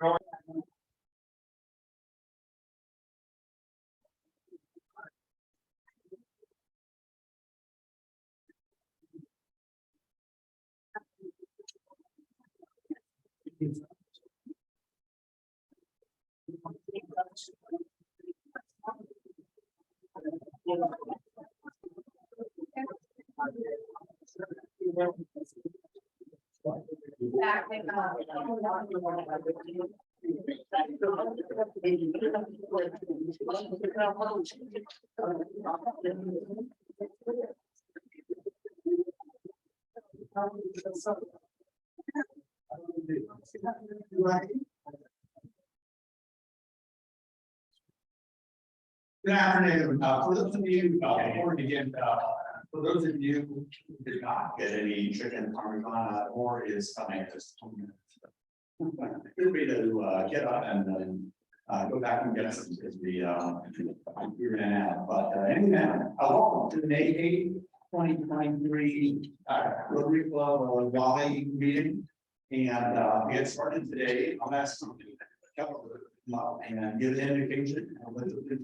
Good afternoon. For those of you, before we begin, for those of you who did not get any chicken parmesan or is coming at this 2 minutes, feel free to get up and go back and get some because we ran out. But anyway, welcome to the May 8th, 2023 Rotary Club Raleigh meeting. And we get started today. I'll ask something and give an indication of what it is.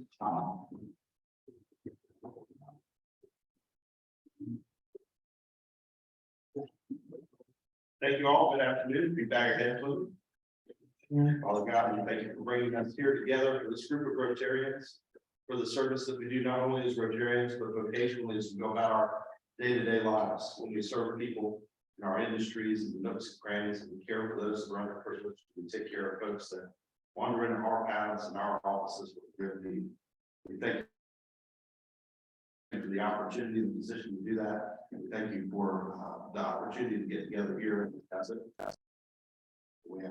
Thank you all. Good afternoon. Be back again, please. Father God, we thank you for bringing us here together for this group of Rotarians, for the service that we do not only as Rotarians, but vocationally as we go about our day-to-day lives. When we serve people in our industries and nooks and crannies, and we care for those that are underprivileged, we take care of folks that wander into our paths and our offices with their need. We thank you for the opportunity and the position to do that. And we thank you for the opportunity to get together here and discuss it. We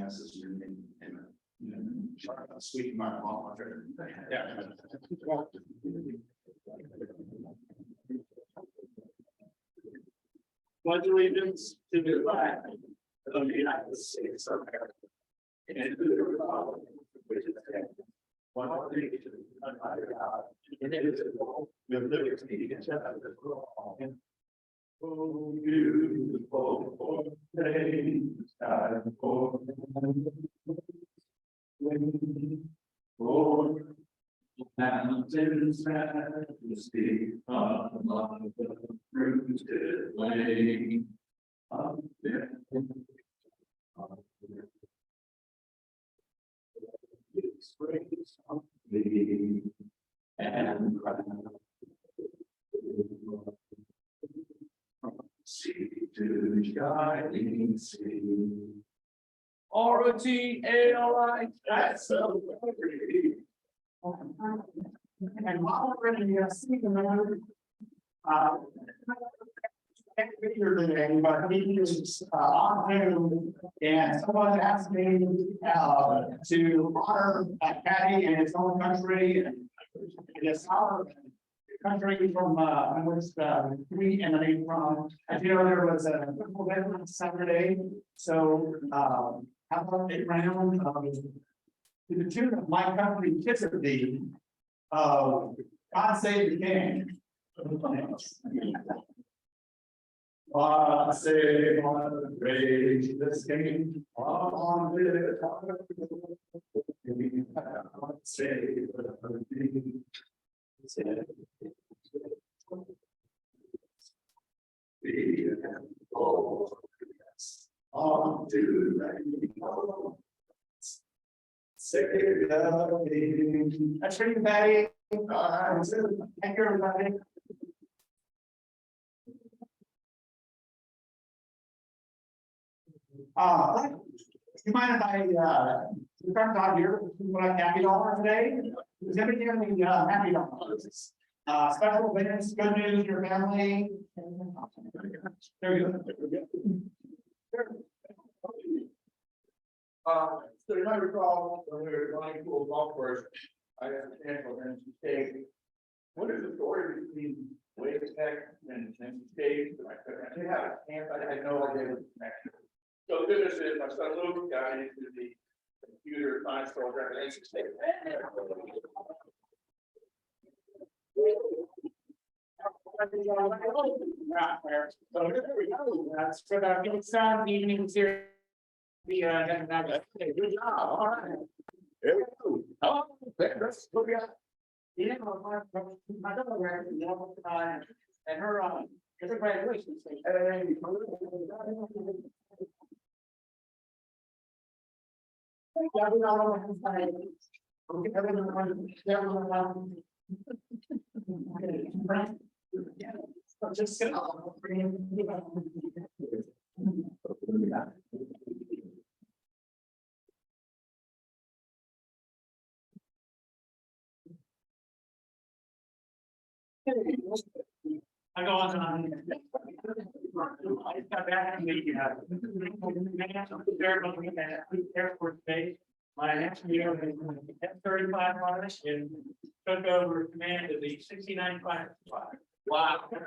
ask this in your name. Amen. Sweet my mom. Yeah. Pledge allegiance to the flag of the United States of America and to the republic which is one nation under God, indivisible, with liberty and justice for all. Oh, beautiful day, time for mountains majesty among the fruited plain of death. Its grace of thee and sea to shining sea. ROTALI, that's so pretty. And while we're in the speaking mode, here today, but he is on Zoom, and someone asked me to honor Patty in his own country, and it is our country from which we emanate from. As you know, there was a football game on Saturday, so how about a round to the tune of My Country Kiss of Thee, God Save the King. God save our gracious King, on the top of the King, God save the King. Be all unto thy save the King. That's for you, Patty. Thank you, everybody. You mind if I start out here with what I'm happy dollar today? Is everybody having happy dollars? Special events, good news, your family. There we go. So you might recall when we were going to a golf course, I asked the potential and say, what is the story between Wave Tech and State? I didn't have a camp, I had no idea what the connection. So the good news is my son Luke got into the computer science program at NC State. So there we go. That's for the evenings here. Good job, all right. There we go. Oh, that's what we got. Yeah, my daughter, and her, it's a graduation. Speech. Just I go on. I got back to the airport base. My next year was F-35 Harness and took over command of the 69 fighter squad. Wow. Thank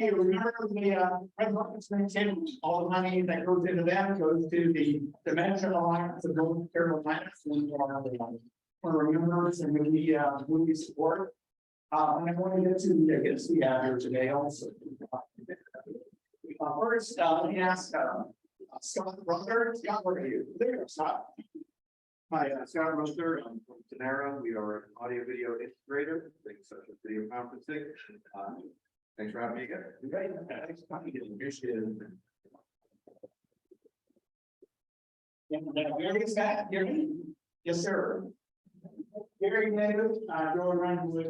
you. Remember the Red Rockets mentioned all the money that goes into that goes to the Dimension Alliance of North Carolina. For remembrance and we support. And I want to get to the guests we have here today also. First, let me ask Scott Ruther. Scott, where are you? There, Scott. Hi, Scott Rother. I'm from Tenera. We are an audio video integrator, things such as video conferencing. Thanks for having me again. Great. Thanks for coming. Appreciate it. Gary is back. Gary? Yes, sir. Gary Native, go around with.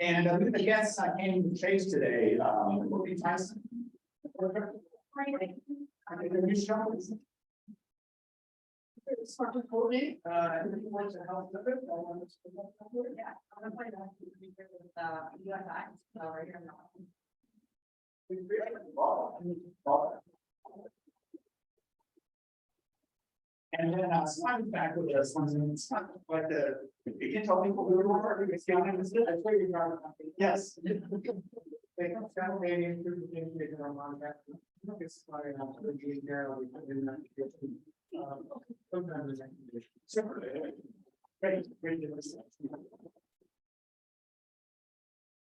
And with the guests I came to Chase today, will be Tyson. It's hard to call me. If you want to help with it, I want to. Yeah, I'm gonna play that with USI, so right here now. And then slide back with us, and it's not like you can tell people who are it's going to this. Yes. They come down, maybe through the thing they don't want that. It's fine, I'm going to be there. Sometimes it's great.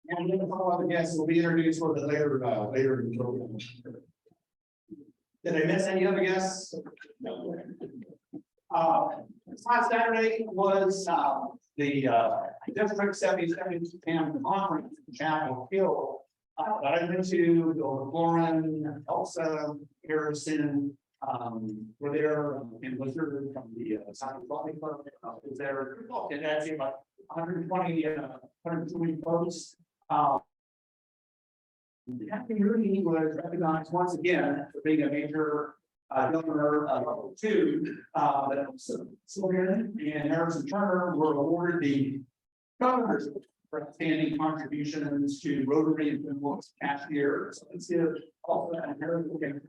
And then all other guests will be introduced for the later in the program. Did I miss any other guests? No. Last Saturday was the District 77 conference in Chapel Hill. I went to Lauren, Elsa, Harrison, were there in Blizzard from the South Body Club. Was there and actually about 120 folks. The Happy Rooney was recognized once again for being a major governor level 2. Sylvan and Harrison Turner were awarded the governors for outstanding contributions to Rotary and Influence past year. So let's give also that Harrison.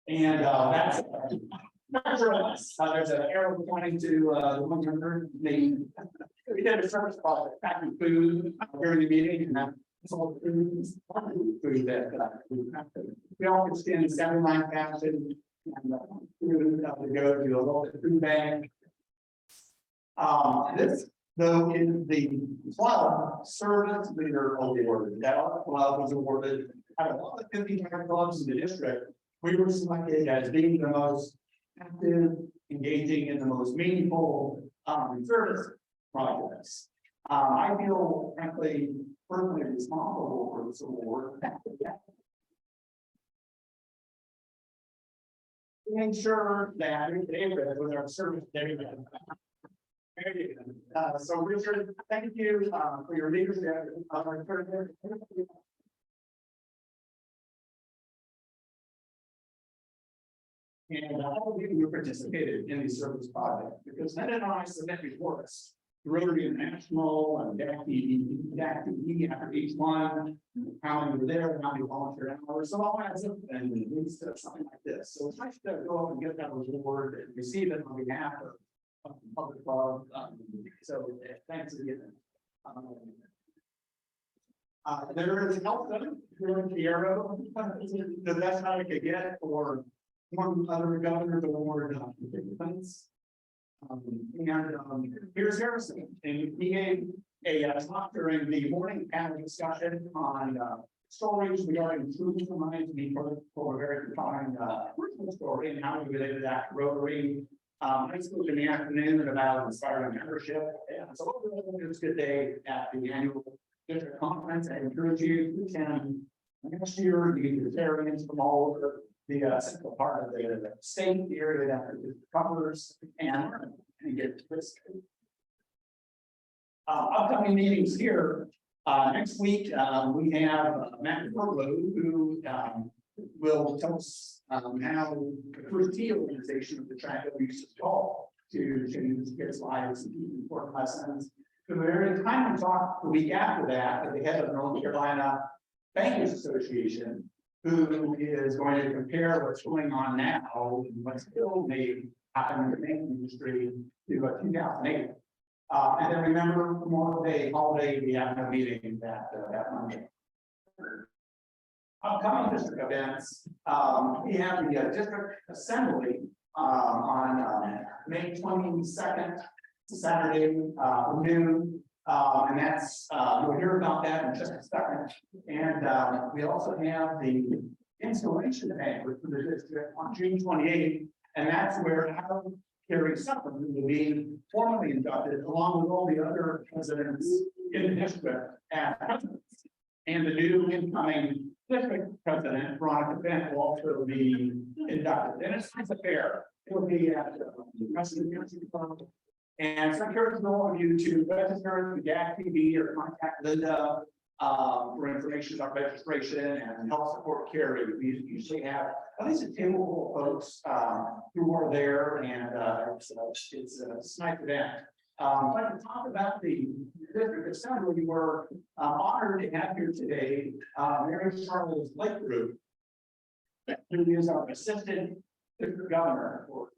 And that's there's an arrow pointing to the 100 name. We did a service project packing food during the meeting, and all food that we all can stand 79,000 and food to go to a little food bank. This though in the club service leader award that our club was awarded out of all the 55 clubs in the district. We were selected as being the most active, engaging, in the most meaningful service projects. I feel frankly personally responsible for this award. To ensure that with our service so Richard, thank you for your leadership. And all of you who participated in these service projects, because Ned and I submit reports to Rotary International and DACD after each one, how many were there, how many volunteer hours, so all adds up and it leads to something like this. So it's nice to go up and get that reward and receive it on behalf of the public club. So thanks again. There is help here in the arrow, the best I could get for one other governor, the award. Here's Harrison, and he gave a talk during the morning panel discussion on stories regarding truth reminds me for a very defined personal story and how we related that to Rotary. I spoke in the afternoon about inspiring membership. And so it was a good day at the annual district conference. I encourage you to attend next year. The Unitarians from all over the central part of the state, the area that it covers, and get this. Upcoming meetings here. Next week, we have Matt Furlow, who will tell us how the first T organization of the track that we used to call to change kids' lives and teach important lessons. So very timely talk the week after that, the head of North Carolina Bankers Association, who is going to compare what's going on now and what's still made happen in the banking industry to 2008. And then remember Memorial Day holiday, we have no meeting that Monday. Upcoming district events, we have the district assembly on May 22nd, Saturday, noon. And that's you'll hear about that in just a second. And we also have the installation banquet for the district on June 28th, and that's where Carrie Sutton will be formally inducted along with all the other presidents in the district as presidents. And the new incoming district president, Veronica Bent, will also be inducted. And it's a fair. It'll be at the President University Club. And so I encourage all of you to register with GAG TV or contact Linda for information about registration and help support Carrie. We usually have at least a table of folks who are there, and it's a nice event. But to talk about the district assembly, we're honored to have here today Mary Charles Lakegroup, who is our assistant district governor for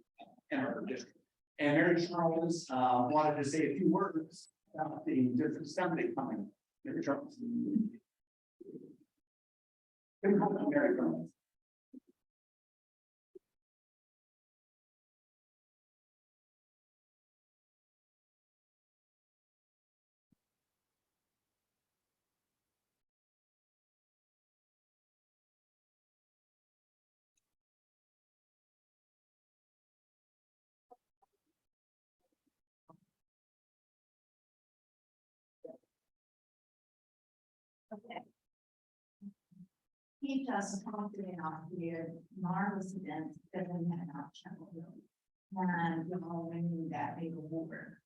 our district. And Mary Charles wanted to say a few words about the district assembly coming. Mary Charles. Mary Charles. Okay. He just talked about here marvelous events that we had not traveled. And we're all winning that big award.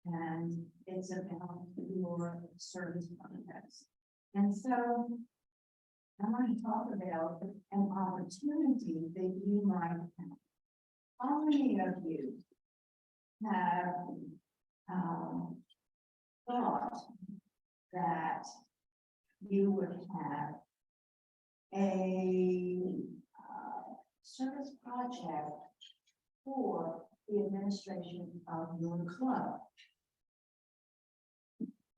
And it's about your service projects. And so I want to talk about an opportunity that you might have. How many of you have thought that you would have a service project for the administration of your club?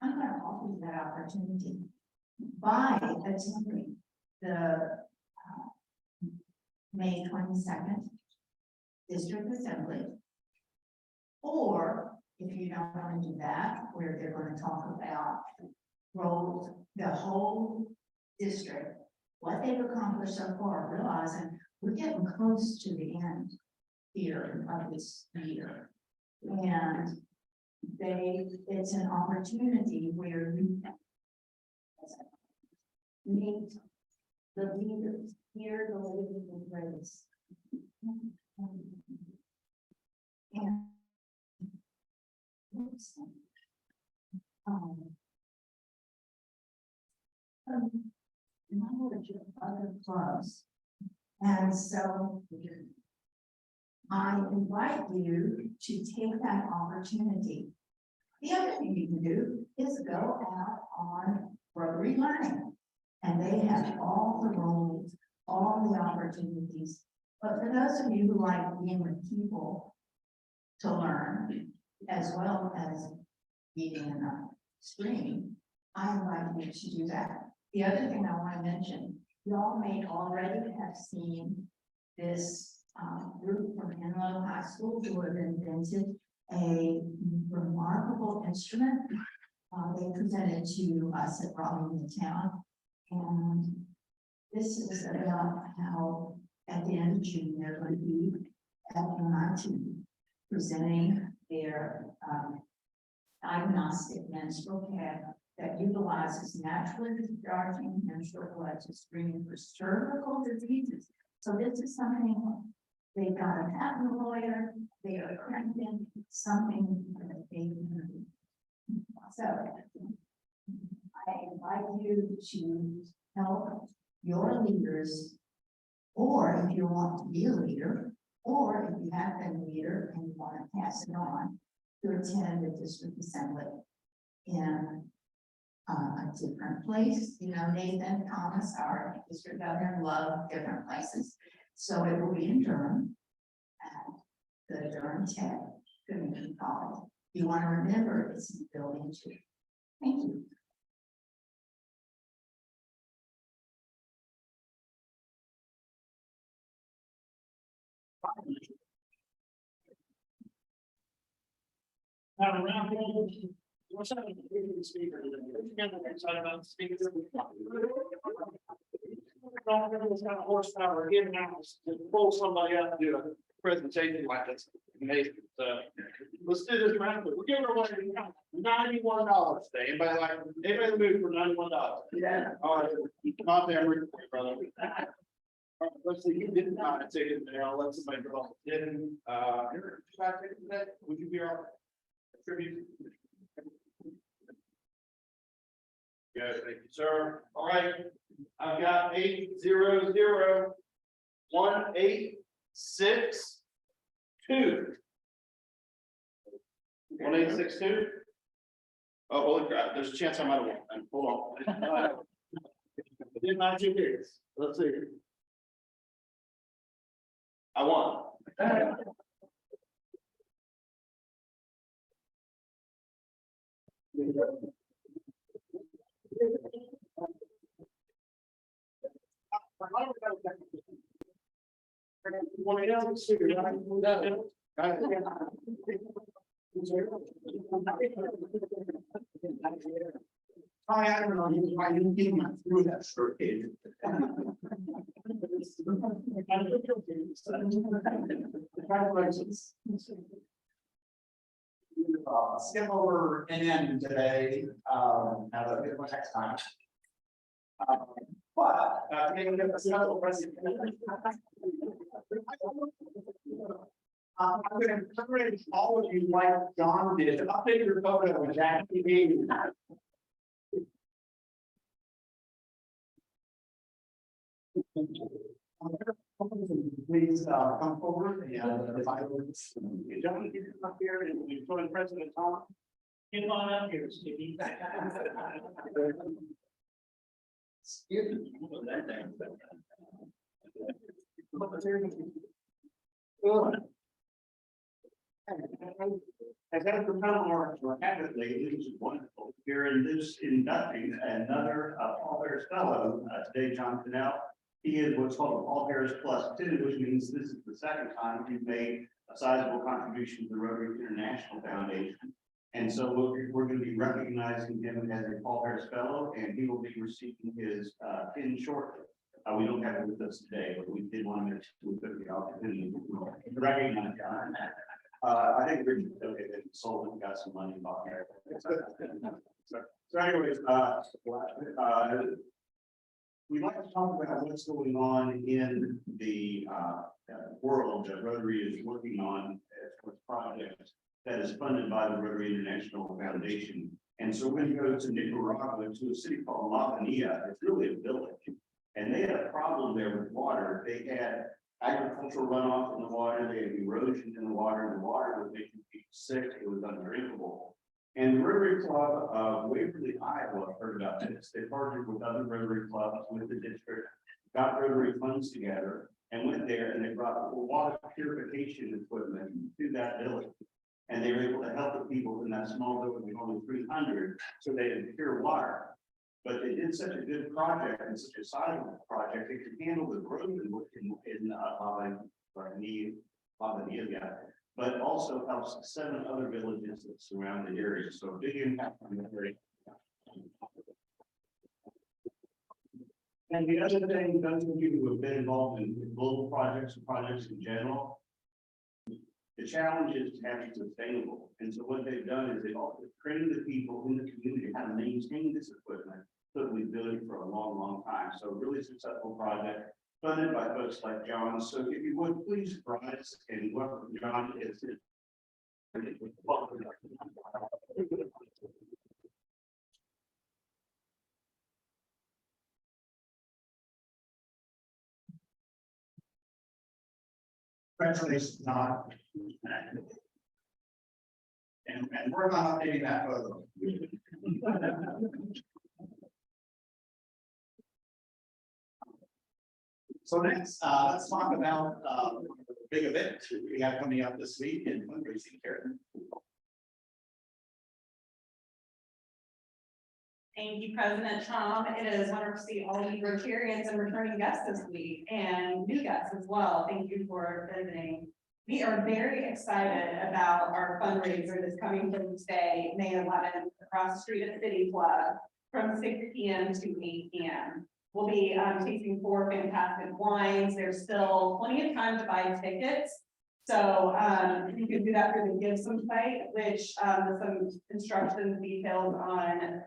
I'm going to offer you that opportunity by attending the May 22nd District Assembly. Or if you don't want to do that, where they're going to talk about roles, the whole district, what they've accomplished so far, realizing we're getting close to the end here of this year. And it's an opportunity where you meet the leaders, hear the leaders in grace. And knowledge of other clubs. And so I invite you to take that opportunity. The other thing you can do is go out on Rotary Learning, and they have all the roles, all the opportunities. But for those of you who like being with people to learn, as well as being in a stream, I invite you to do that. The other thing I want to mention, y'all may already have seen this group from Enloe High School who have invented a remarkable instrument. They presented to us at Raleigh in the town. And this is about how at the end of June, they're going to be at MIT presenting their diagnostic menstrual care that utilizes naturally discharging menstrual blood to screen for cervical diseases. So this is something, they've got a patent lawyer, they are granting something that they can. So I invite you to help your leaders, or if you want to be a leader, or if you have been a leader and you want to pass it on, to attend the district assembly in a different place. You know, Nathan Thomas, our district governor, love different places. So it will be in Durham at the Durham Tech Community College. You want to remember it's in building 2. Thank you. Now, around here, what's up with the speaker? Excited about the speaker. Don't have this kind of horsepower getting out to pull somebody out to do a presentation like this. Amazing. So let's do this round. We're giving away $91 today. Anybody move for $91? Yeah. All right, come out there, brother. All right, let's see, you didn't buy a ticket there. I'll let somebody draw a ticket. Would you be all right? Tribute. Yes, thank you, sir. All right, I've got 8001862. One 862. Oh, holy crap! There's a chance I might have won. Hold on. Did my 2 bids. Let's see. I won. I don't know why you didn't get me through that short page. Congratulations. Skip over NN today, have a good one next time. But, maybe get a special presentation. I'm gonna encourage all of you like John did, I'll take your photo with that TV. Please, come forward and if I would. John, you come up here and we join President Tom. Get on up here, Stevie. As I remember, rapidly, it was wonderful. Here in this inducting another Paul Harris Fellow, today, John Cannell. He is what's called a Paul Harris +2, which means this is the second time he's made a sizable contribution to the Rotary International Foundation. And so we're going to be recognizing him as a Paul Harris Fellow, and he will be receiving his pin shortly. We don't have it with us today, but we did want to make sure we took the opportunity to recognize John. I think Richard, okay, they sold and got some money about here. So anyways, we'd like to talk about what's going on in the world that Rotary is working on as a project that is funded by the Rotary International Foundation. And so when you go to Nicaragua, to a city called La Panilla, it's really a village. And they had a problem there with water. They had agricultural runoff in the water, they had erosion in the water was making people sick, it was undrinkable. And the Rotary Club of Waverly, Iowa heard about this. They partnered with other Rotary clubs with the district, got Rotary funds together, and went there and they brought water purification equipment to that village. And they were able to help the people in that small building, with only 300, so they had pure water. But they did such a good project and such a sizable project, it could handle the growth in Lavania, but also helps 7 other villages that surround the area, so big impact on the area. And the other thing, those of you who have been involved in global projects and projects in general, the challenge is to have it sustainable. And so what they've done is they've also trained the people in the community how to maintain this equipment so that we've built it for a long, long time. So really successful project funded by folks like John. So if you would please rise and welcome John is. Congratulations, Don. And we're not updating that photo. So next, let's talk about the big event we have coming up this week in fundraising here. Thank you, President Tom. It is wonderful to see all the Rotarians and returning guests this week and new guests as well. Thank you for visiting. We are very excited about our fundraiser this coming Thursday, May 11th, across the street at City Club from 6 p.m. to 8 p.m. We'll be tasting 4 fantastic wines. There's still plenty of time to buy tickets. So you can do that through the Gibson site, which with some instructions, details on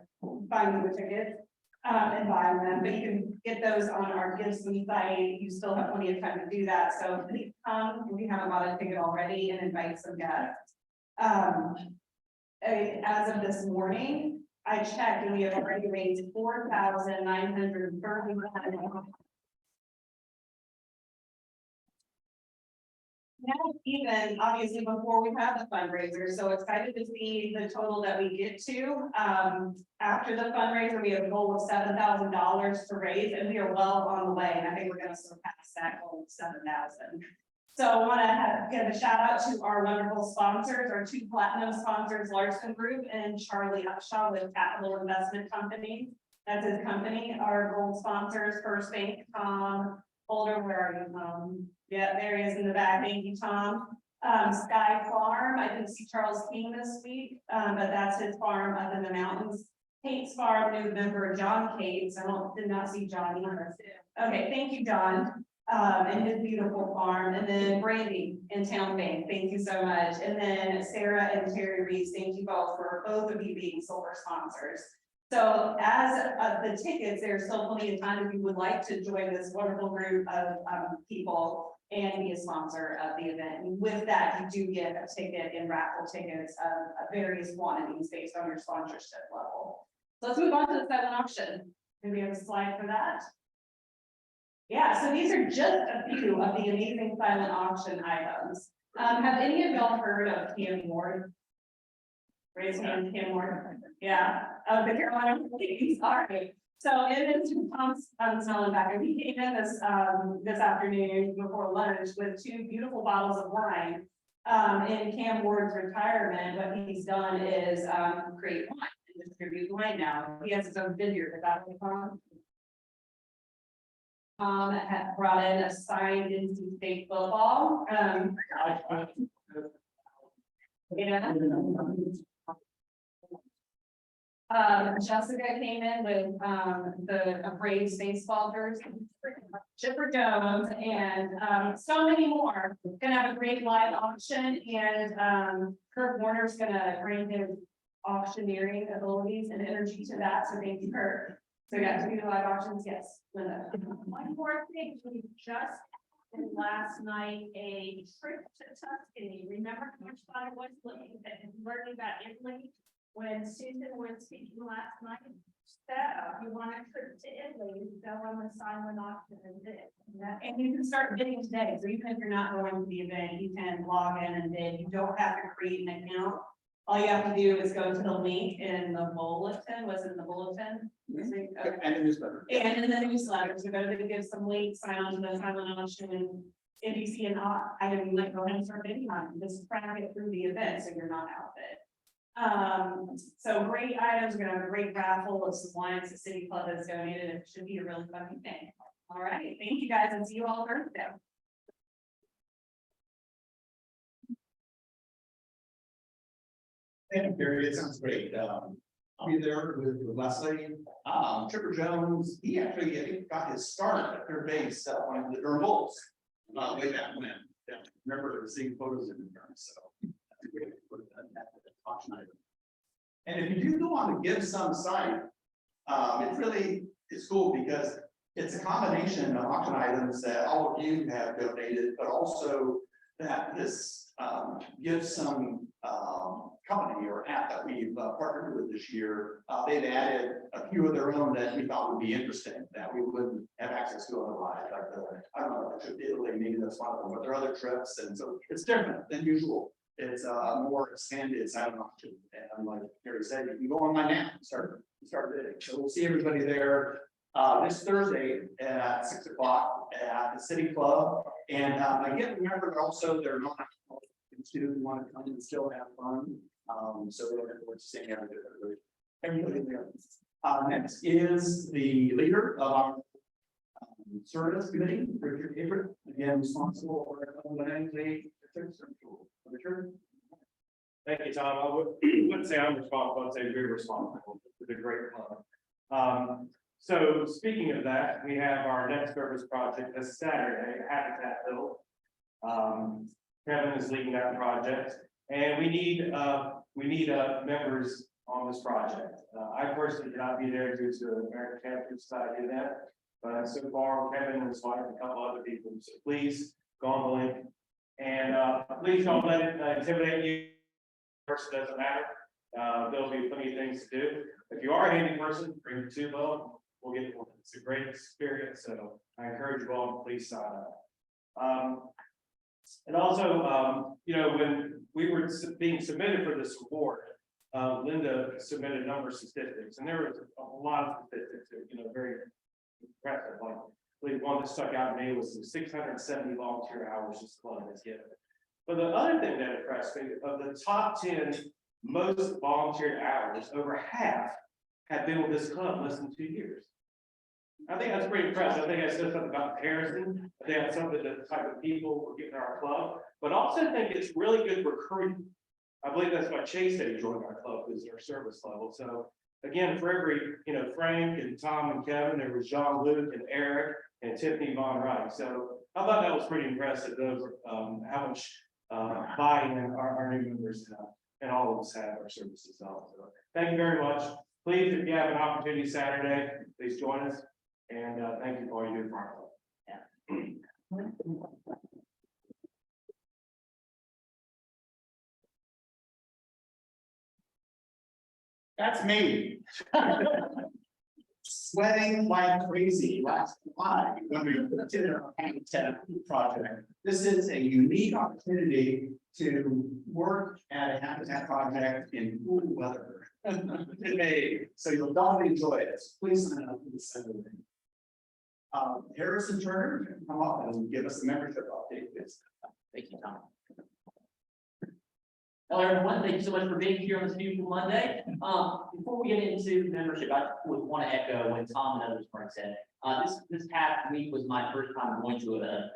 finding the tickets and buying them. But you can get those on our Gibson site. You still have plenty of time to do that. So please come if you haven't bought a ticket already and invite some guests. As of this morning, I checked and we have already raised $4,931. Now, even obviously before we have the fundraiser, so excited to see the total that we get to. After the fundraiser, we have a goal of $7,000 to raise, and we are well on the way. And I think we're going to surpass that goal of 7,000. So I want to give a shout out to our wonderful sponsors, our 2 platinum sponsors, Larson Group and Charlie Upshaw with Capital Investment Company. That's his company. Our gold sponsors, First Bank, Tom Holder, where are you, Tom? Yeah, there he is in the back. Thank you, Tom. Sky Farm, I didn't see Charles King this week, but that's his farm up in the mountains. Kate's Farm, new member John Cates. Did not see John either. Okay, thank you, John. And his beautiful farm, and then Brandy in Town Bank, thank you so much. And then Sarah and Terry Reeves, thank you both of you being silver sponsors. So as the tickets, there's still plenty of time if you would like to join this wonderful group of people and be a sponsor of the event. And with that, you do get a ticket and raffle tickets of various quantities based on your sponsorship level. So let's move on to the silent auction. Do we have a slide for that? Yeah, so these are just a few of the amazing silent auction items. Have any of y'all heard of Cam Ward? Raise hand, Cam Ward. Yeah, the Carolina Police. All right. So it is Tom's smelling back. And he came in this afternoon before lunch with 2 beautiful bottles of wine. In Cam Ward's retirement, what he's done is create wine and distribute wine now. He has his own vineyard. Is that what had brought in a signed NC State football. Jessica came in with the Braves baseball jersey, Chipper Jones, and so many more. Gonna have a great live auction, and Kurt Warner's gonna bring his auctioneering abilities and energy to that. So thank you, Kurt. So we got to do the live auctions, yes, Linda. One more thing, we just had last night a trip to Tuscany. Remember how much fun it was learning about Italy when Susan was speaking last night? So if you want a trip to Italy, go on the silent auction and bid. And you can start bidding today. So even if you're not going to the event, you can log in and bid. You don't have to create an account. All you have to do is go to the link in the bulletin. Was it in the bulletin? And the newsletter. And in the newsletter, so go to give some links, sign on to the silent auction, NBC and I didn't like go ahead and start bidding on it, just trying to get through the event, so you're not outbid. So great items, we're gonna have a great raffle of some wines the city club has donated, it should be a really fun thing. All right, thank you guys, and see you all Thursday. Thank you, Gary, it sounds great. I'll be there with Leslie. Tripper Jones, he actually, I think, got his start at third base, on the Durham Bulls. Way back when, yeah, remember seeing photos of him, so. That's a great auction item. And if you do go on the Give Some site, it really is cool because it's a combination of auction items that all of you have donated, but also that this Give Some company or app that we've partnered with this year, they've added a few of their own that we thought would be interesting, that we wouldn't have access to otherwise. Like I don't know, trip to Italy, maybe that's one of them, but there are other trips, and so it's different than usual. It's more expanded silent auction, and I'm like Gary said, you can go online now and start bidding. So we'll see everybody there this Thursday at 6 o'clock at the City Club. And again, remember also they're not students want to come and still have fun. So we're looking forward to seeing everybody there. Next is the leader of our service committee, Richard Avery, again responsible for Richard. Thank you, Tom. I wouldn't say I'm responsible, I'd say we're responsible for the great club. So speaking of that, we have our next service project this Saturday, Habitat Hill. Kevin is leading that project, and we need members on this project. I personally cannot be there due to the American Cancer Society event, but so far Kevin and his wife and a couple other people. So please go on the link, and please don't let it intimidate you. Person doesn't matter. There'll be plenty of things to do. If you are a handy person, bring your tuba. We'll get one. It's a great experience, so I encourage you all to please sign up. And also, when we were being submitted for this award, Linda submitted a number of statistics, and there was a lot of statistics, very impressive. Like, I believe one that stuck out to me was the 670 volunteer hours this club has given. But the other thing that impressed me, of the top 10 most volunteer hours, over half have been with this club less than 2 years. I think that's pretty impressive. I think I said something about comparison. I think that's something that the type of people we're getting our club, but also think it's really good recruiting. I believe that's why Chase said he joined our club, is their service level. So again, for every, Frank and Tom and Kevin, there was Jean-Luc and Eric and Tiffany Von Wright. So I thought that was pretty impressive, how much buy-in our new members have, and all of us have our services also. So thank you very much. Please, if you have an opportunity Saturday, please join us. And thank you for all you do for our club. That's me. Sweating like crazy last July when we did our Habitat project. This is a unique opportunity to work at a Habitat project in cool weather. So you'll definitely enjoy it. Please sign up for the Saturday. Harrison Turner, come up and give us a membership update, please. Thank you, Tom. Hello, everyone. Thank you so much for being here on this beautiful Monday. Before we get into membership, I would want to echo what Tom and others said. This past week was my first time going to a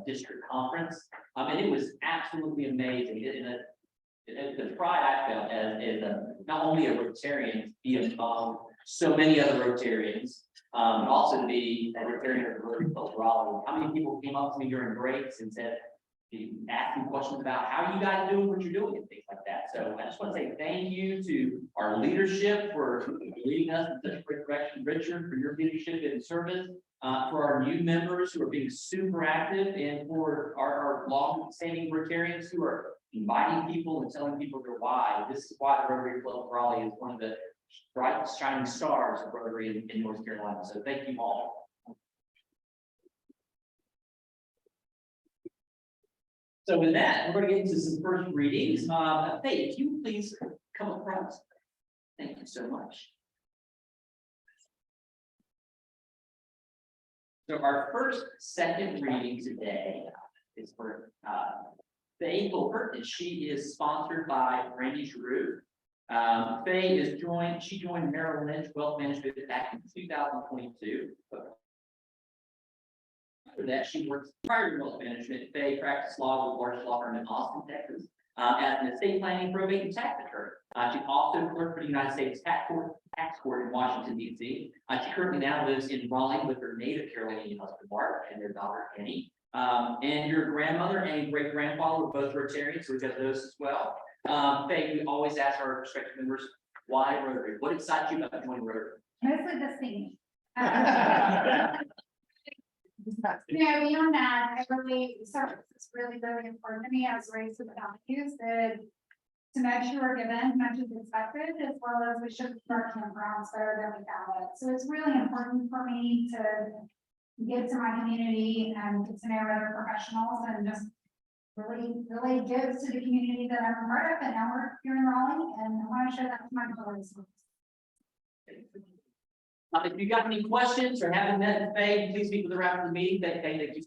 district conference, and it was absolutely amazing. The pride I felt as not only a Rotarian, to be among so many other Rotarians, but also to be a Rotarian of the Rotary Club Raleigh. How many people came up to me during breaks and said, asking questions about how you guys doing what you're doing and things like that. So I just want to say thank you to our leadership for leading us in such a great direction. Richard, for your leadership and service, for our new members who are being super active, and for our long-standing Rotarians who are inviting people and telling people their why. This is why the Rotary Club of Raleigh is one of the bright shining stars of Rotary in North Carolina. So thank you all. So with that, we're going to get into some first readings. Faye, if you would please come up front. Thank you so much. So our second reading today is for, Faye Gilbert, and she is sponsored by Randy Giroux. Faye she joined Merrill Lynch Wealth Management back in 2022. After that, she worked prior to wealth management. Faye practiced law with a large law firm in Austin, Texas, as an estate planning, probate, and tax attorney. She also clerked for the United States Tax Court in Washington, D.C. She currently now lives in Raleigh with her native Carolinian husband, Mark, and their daughter, Annie. And your grandmother and great grandfather were both Rotarians, so we've got those as well. Faye, we always ask our prospective members, why Rotary? What excites you about joining Rotary? Mostly the singing. Beyond that, service is really, really important to me. I was raised with values that to make sure we're given as much as expected, as well as we should start to grounds better than we found it. So it's really important for me to give to my community and get to know other professionals and just really give to the community that I'm a part of. And now we're here in Raleigh, and I want to show that to my colleagues. If you got any questions or haven't met Faye, please speak with her after the meeting. Thank you.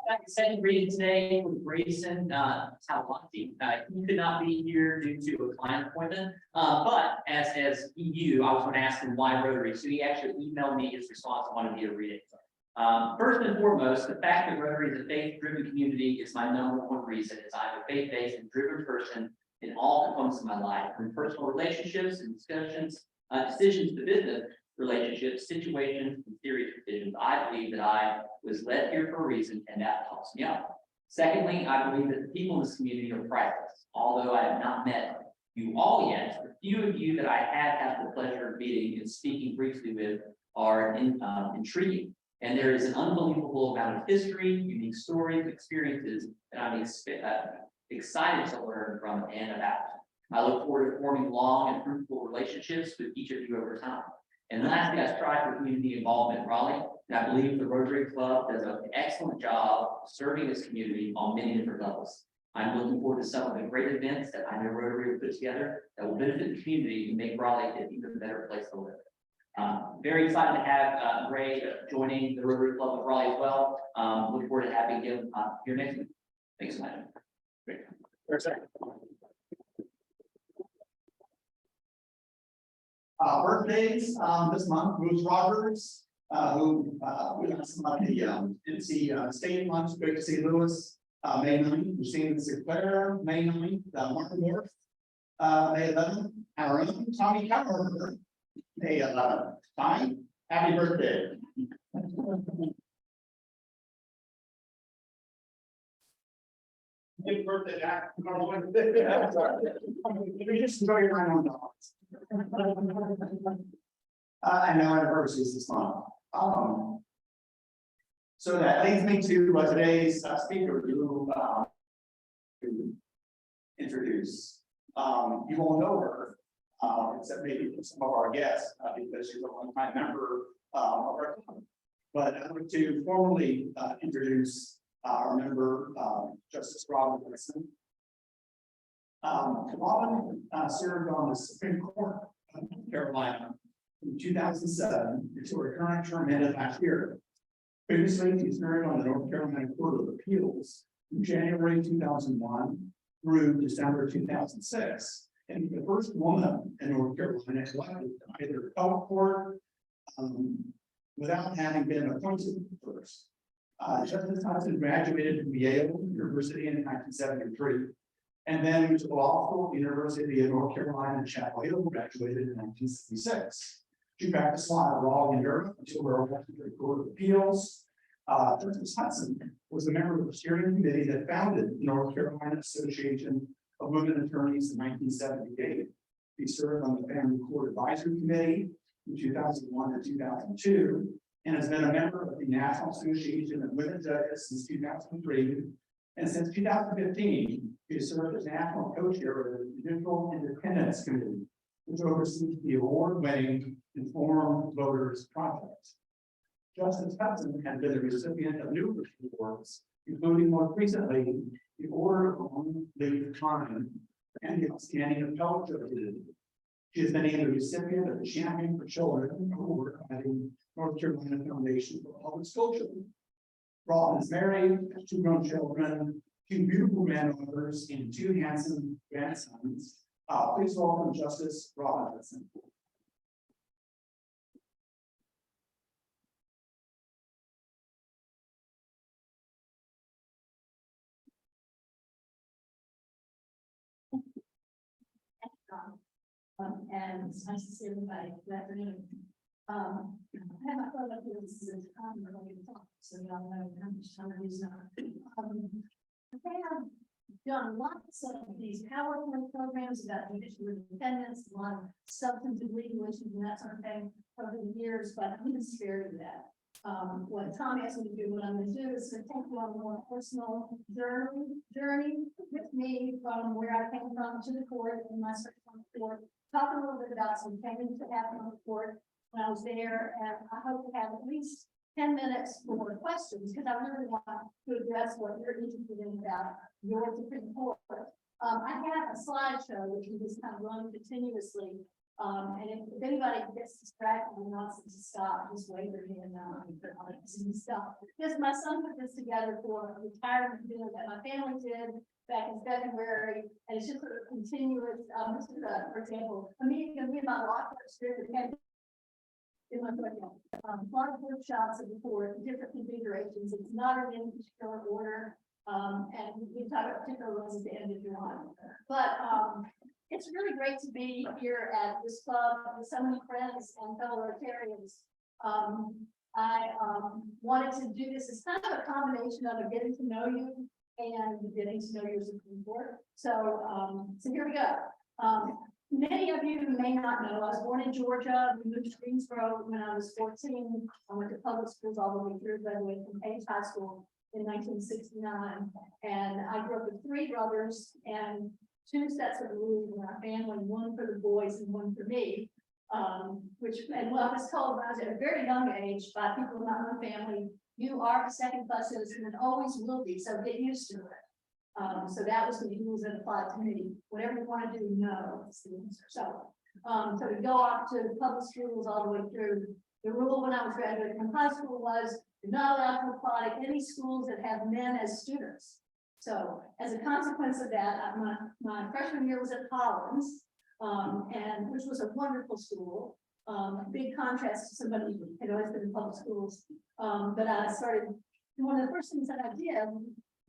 Back to second reading today with Grayson Talati. He could not be here due to a client appointment, but as EU, I was going to ask him why Rotary, so he actually emailed me his response. I wanted me to read it. First and foremost, the fact that Rotary is a faith-driven community is my number one reason, as I'm a faith-based and driven person in all components of my life, from personal relationships and discussions, decisions to business relationships, situations, and serious decisions. I believe that I was led here for a reason, and that helps me out. Secondly, I believe that the people in this community are priceless. Although I have not met you all yet, the few of you that I have had the pleasure of meeting and speaking briefly with are intriguing. And there is an unbelievable amount of history, unique stories, experiences that I'm excited to learn from and about. I look forward to forming long and fruitful relationships with each of you over time. And lastly, I strive for community involvement in Raleigh, and I believe the Rotary Club does an excellent job serving this community on many different levels. I'm looking forward to some of the great events that I know Rotary will put together that will benefit the community and make Raleigh an even better place to live. Very excited to have Ray joining the Rotary Club of Raleigh as well. Look forward to having him here next week. Thanks so much. Great. Birthdays this month, Bruce Roberts, who we got some of the NC state months, great to see Lewis, May 9th, Lucina Sinclair, May 9th, Martin Worth, May 11th, our own Tommy Cowher, May 11th. Tommy, happy birthday. Happy birthday, Jack. We just enjoy your time on dogs. And now anniversaries this month. So that leads me to today's speaker to introduce. You all know her, except maybe some of our guests, because she's a long-time member of our club. But I want to formally introduce our member, Justice Robin Hudson. Robin served on the Supreme Court of North Carolina in 2007 until her current term ended last year. Previously, she served on the North Carolina Court of Appeals from January 2001 through December 2006, and the first woman in North Carolina elected to either appellate court without having been appointed first. Justice Hudson graduated from Yale University in 1973. And then went to law school at the University of North Carolina, Chapel Hill, graduated in 1966. She practiced law at Raleigh, Rotary until her elected to the Court of Appeals. Justice Hudson was a member of the steering committee that founded the North Carolina Association of Women Attorneys in 1978. He served on the Family Court Advisory Committee from 2001 to 2002, and has been a member of the National Association of Women Judges since 2003. And since 2015, he has served as national co-chair of the Judicial Independence Committee, which oversees the award-winning Informed Voters Project. Justice Hudson has been the recipient of numerous awards, including most recently the Order of Unlimited Time and the Outstanding Appellate Judge. She has been named the recipient of the Champion for Children Award by the North Carolina Foundation for Public School Children. Robin is married, has 2 grown children, 2 beautiful granddaughters, and 2 handsome grandsons. Please welcome Justice Robin Hudson. And it's nice to see everybody. Good afternoon. I have my phone up here. This is a time we're going to talk, so y'all know how much time it is now. I have done lots of these PowerPoint programs about judicial independence, a lot of substantive legal issues and that sort of thing over the years, but I'm just scared of that. What Tom asked me to do, what I'm going to do is to take you on a more personal journey with me from where I came from to the court and my search on the court. Talk a little bit about some things that happened on the court when I was there, and I hope to have at least 10 minutes for questions, because I really want to address what you're interested in about your Supreme Court. I have a slideshow which we just kind of run continuously. And if anybody gets distracted and wants to stop, just wave their hand and stuff. Because my son put this together for a retirement dinner that my family did back in February, and it's just sort of continuous. This is, for example, a meeting of me and my law clerk in my program. A lot of workshops of the court, different configurations. It's not in any particular order. And we talk about particular ones at the end if you want. But it's really great to be here at this club with so many friends and fellow Rotarians. I wanted to do this as kind of a combination of getting to know you and getting to know your Supreme Court. So, so here we go. Many of you may not know, I was born in Georgia. We moved to Greensboro when I was 14. I went to public schools all the way through, graduated from Page High School in 1969. And I grew up with 3 brothers and 2 sets of rules in our family, one for the boys and one for me. And what I was told when I was at a very young age by people in my own family, you are a second-class citizen and always will be, so get used to it. So that was the rules that applied to me. Whatever you want to do, no. So we go off to public schools all the way through. The rule when I was graduating from high school was you're not allowed to apply to any schools that have men as students. So as a consequence of that, my freshman year was at Collins, and which was a wonderful school. Big contrast to somebody who had always been in public schools. But I started, one of the first things that I did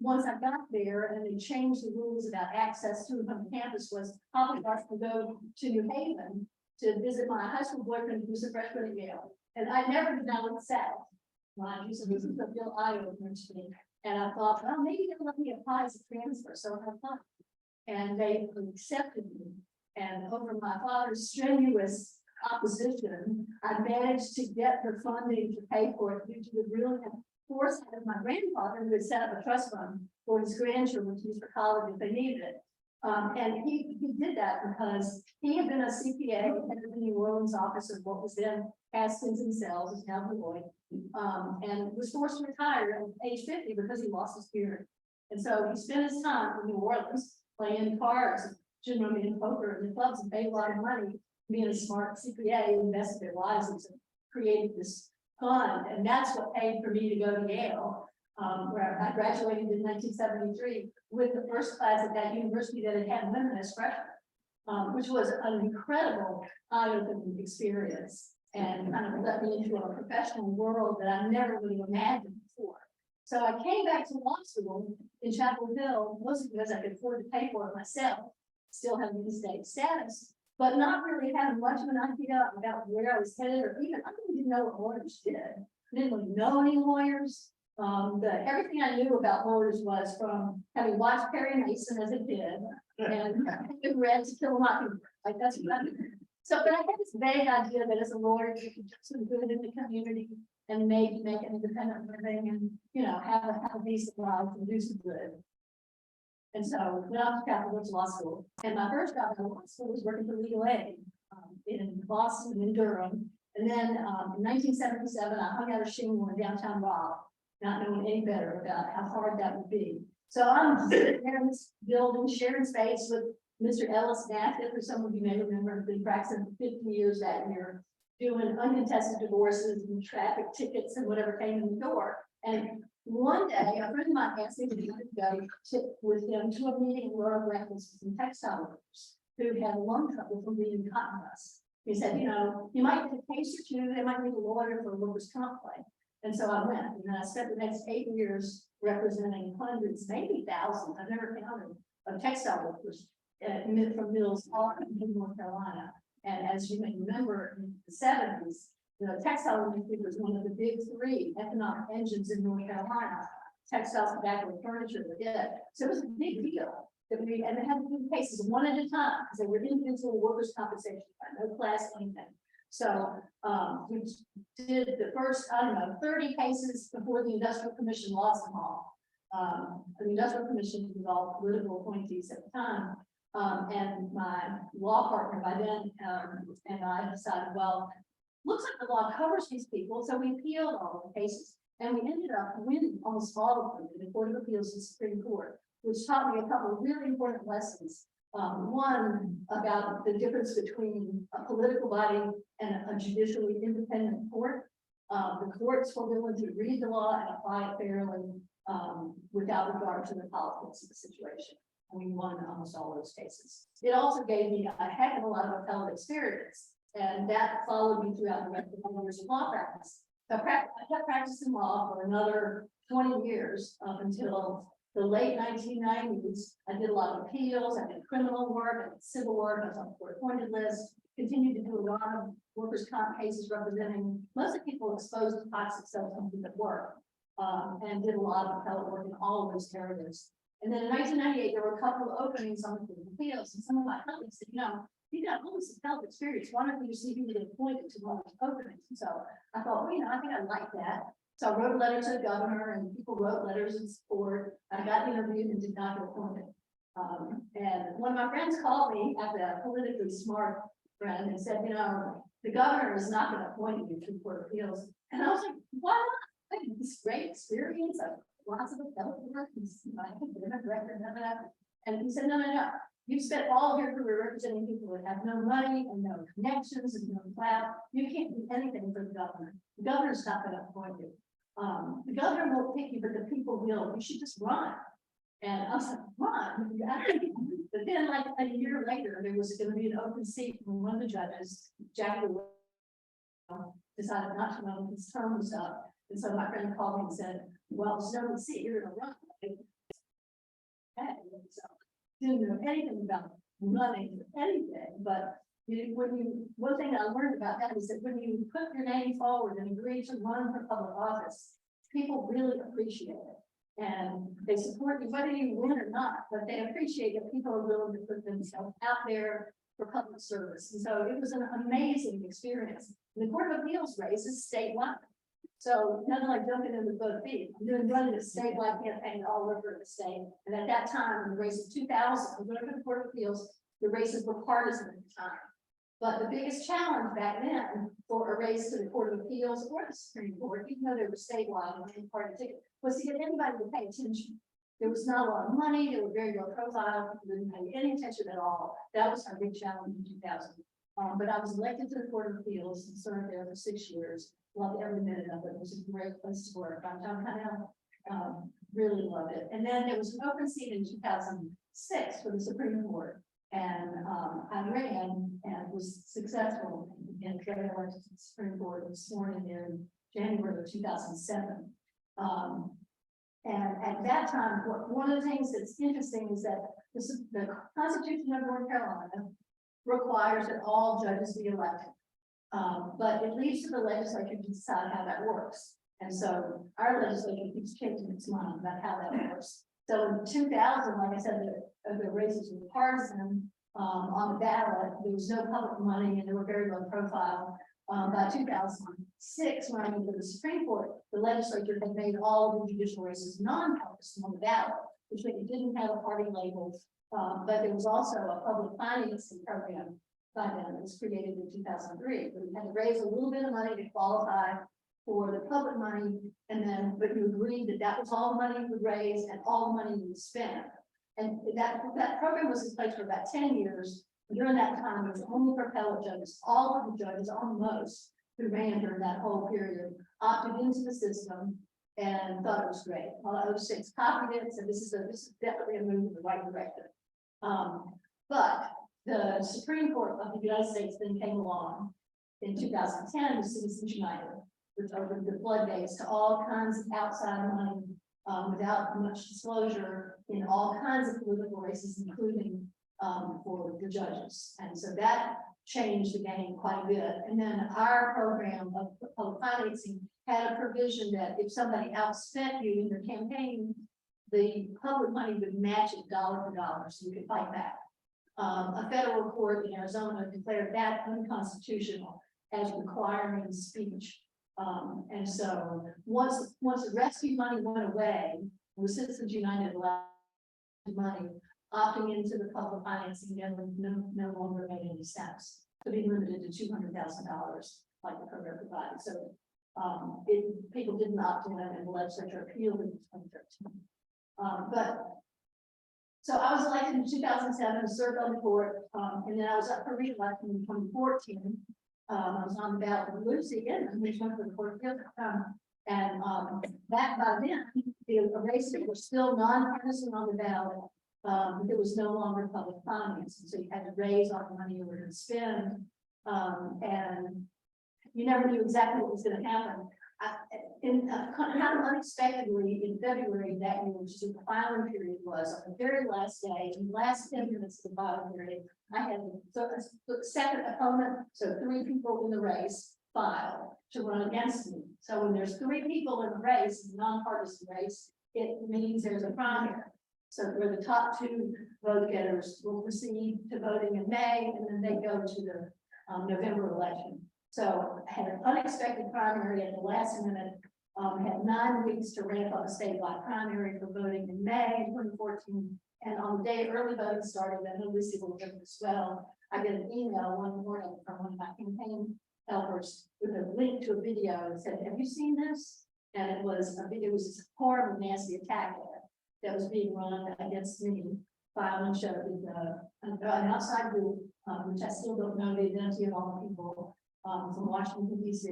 once I got there and they changed the rules about access to and from the campus was I was to go to New Haven to visit my high school boyfriend who was a freshman at Yale. And I never did that with South. Mind you, so this is a real eye-opener to me. And I thought, well, maybe they'll let me apply as a transfer, so I applied. And they accepted me. And over my father's strenuous opposition, I managed to get the funding to pay for it due to the brilliant foresight of my grandfather, who had set up a trust fund for his grandchildren to use for college if they needed it. And he did that because he had been a CPA, head of the New Orleans office of what was then Haskins and Sells, is now Deloitte, and was forced to retire at age 50 because he lost his beard. And so he spent his time in New Orleans playing cards, generally in poker in the clubs, and paid a lot of money. Being a smart CPA, invested their lives and created this fund, and that's what paid for me to go to Yale. Where I graduated in 1973 with the first class at that university that had women as freshmen, which was an incredible eye-opening experience and kind of let me into a professional world that I never really imagined before. So I came back to law school in Chapel Hill, mostly because I could afford to pay for it myself, still having in-state status, but not really having much of an idea about where I was headed, or even I didn't even know what lawyers did. I didn't really know any lawyers. Everything I knew about lawyers was from having watched Perry Mason as a kid and having read To Kill a Mockingbird. Like that's what I did. So, but I had this vague idea that as a lawyer, you could do some good in the community and maybe make an independent living and, you know, have a decent life and do some good. And so went off to Capital Law School. And my first job in law school was working for legal aid in Boston and Durham. And then in 1977, I hung out a shingle in downtown Raleigh, not knowing any better about how hard that would be. So I'm sitting there in this building, sharing space with Mr. Ellis Nath, who some of you may remember, had been practicing for 50 years that year. doing uncontested divorces and traffic tickets and whatever came in the door. And one day, a friend of mine asked me to go with him to a meeting where references and textile workers who had lung trouble from being cotton dust. He said, you know, you might get a case or two, they might need a lawyer for a workers' comp claim. And so I went, and I spent the next 8 years representing hundreds, maybe thousands, I've never counted, of textile workers from mills all in North Carolina. And as you may remember, in the 70s, the textile industry was one of the big three economic engines in North Carolina. Textiles, tobacco, and furniture were it. So it was a big deal that we, and they had to do cases one at a time because they were individual workers' compensation, no class, anything. So we did the first, I don't know, 30 cases before the Industrial Commission lost them all. The Industrial Commission was all political appointees at the time. And my law partner by then and I decided, well, looks like the law covers these people. So we appealed all the cases and we ended up winning almost all of them in the Court of Appeals and Supreme Court, which taught me a couple of really important lessons. One about the difference between a political body and a judicially independent court. The courts were willing to read the law and apply it fairly without regard to the politics of the situation. And we won almost all those cases. It also gave me a heck of a lot of appellate experience, and that followed me throughout the rest of my years of law practice. So I kept practicing law for another 20 years up until the late 1990s. I did a lot of appeals, I did criminal work, I did civil work, I was on the court appointed list, continued to do a lot of workers' comp cases representing mostly people exposed to toxic substances at work, and did a lot of appellate work in all of those areas. And then in 1998, there were a couple of openings on the Court of Appeals, and some of my colleagues said, you know, you got all this appellate experience, why don't you see who get appointed to one of those openings? And so I thought, well, you know, I think I like that. So I wrote a letter to the governor, and people wrote letters in support. I got interviewed and did not get appointed. And one of my friends called me, as a politically smart friend, and said, you know, the governor is not going to appoint you to the Court of Appeals. And I was like, why not? I had this great experience. I've lots of appellate work. I have a record of that. And he said, no, no, no. You've spent all of your career representing people that have no money and no connections and no clout. You can't do anything for the governor. The governor's not going to appoint you. The governor won't pick you, but the people will. You should just run. And I was like, run. But then, like a year later, there was going to be an open seat from one of the judges, Jack, decided not to run. His term was up. And so my friend called me and said, well, there's no open seat, you're going to run. Okay. So didn't know anything about running or anything, but one thing I learned about that is that when you put your name forward and agree to run for public office, people really appreciate it. And they support you, whether you win or not, but they appreciate that people are willing to put themselves out there for public service. And so it was an amazing experience. And the Court of Appeals race is statewide. So nothing like jumping in the boat feet. I'm doing running a statewide campaign all over the state. And at that time, in the race of 2000, whenever the Court of Appeals, the races were partisan at the time. But the biggest challenge back then for a race to the Court of Appeals or the Supreme Court, even though they were statewide and one party ticket, was to get anybody to pay attention. There was not a lot of money, they were very low profile, people didn't pay any attention at all. That was our big challenge in 2000. But I was elected to the Court of Appeals and served there for 6 years. Loved every minute of it. It was a great place to work. I really loved it. And then there was an open seat in 2006 for the Supreme Court. And I ran and was successful in getting elected to the Supreme Court. I was sworn in January of 2007. And at that time, one of the things that's interesting is that the Constitution of North Carolina requires that all judges be elected. But it leaves to the legislature to decide how that works. And so our legislature keeps changing its mind about how that works. So in 2000, like I said, the races were partisan on the ballot. There was no public money and they were very low profile. By 2006, when I went to the Supreme Court, the legislature had made all the judicial races non-partisan on the ballot, which meant it didn't have a party label. But there was also a public financing program by then that was created in 2003. But we had to raise a little bit of money to qualify for the public money, and then but you agreed that that was all the money you would raise and all the money you would spend. And that program was in place for about 10 years During that time, it was only for appellate judges, all of the judges, almost, who ran during that whole period, opted into the system and thought it was great. All other states copied it, so this is definitely a move in the right direction. But the Supreme Court of the United States then came along in 2010, the Citizens United, which opened the floodgates to all kinds of outside money, without much disclosure in all kinds of political races, including for the judges. And so that changed the game quite a bit. And then our program of public financing had a provision that if somebody outspent you in your campaign, the public money would match it dollar for dollar, so you could fight back. A federal court in Arizona declared that unconstitutional as requiring speech. And so once the rescue money went away, the Citizens United allowed money opting into the public financing no longer made any sense to be limited to $200,000 like the program provided. So people didn't opt in, and the legislature appealed in 2013. So I was elected in 2007, served on the court, and then I was up for re-election in 2014. I was on the ballot for Lucy again, and we went for the court. And that by then, the races were still nonpartisan on the ballot. There was no longer public finance, so you had to raise all the money you were going to spend, and you never knew exactly what was going to happen. Kind of unexpectedly in February that year, which is what the filing period was, on the very last day, in the last 10 minutes of the filing period, I had the second opponent, so 3 people in the race filed to run against me. So when there's 3 people in the race, a nonpartisan race, it means there's a primary. So where the top 2 vote getters will proceed to voting in May, and then they go to the November election. So I had an unexpected primary at the last minute, had 9 weeks to ramp up a statewide primary for voting in May 2014. And on the day early voting started, I know Lucy will remember as well, I get an email one morning from one of my campaign helpers with a link to a video and said, "Have you seen this?" And it was this horrible, nasty attack that was being run against me by a bunch of an outside group, which I still don't know the identity of all the people, from Washington, D.C.,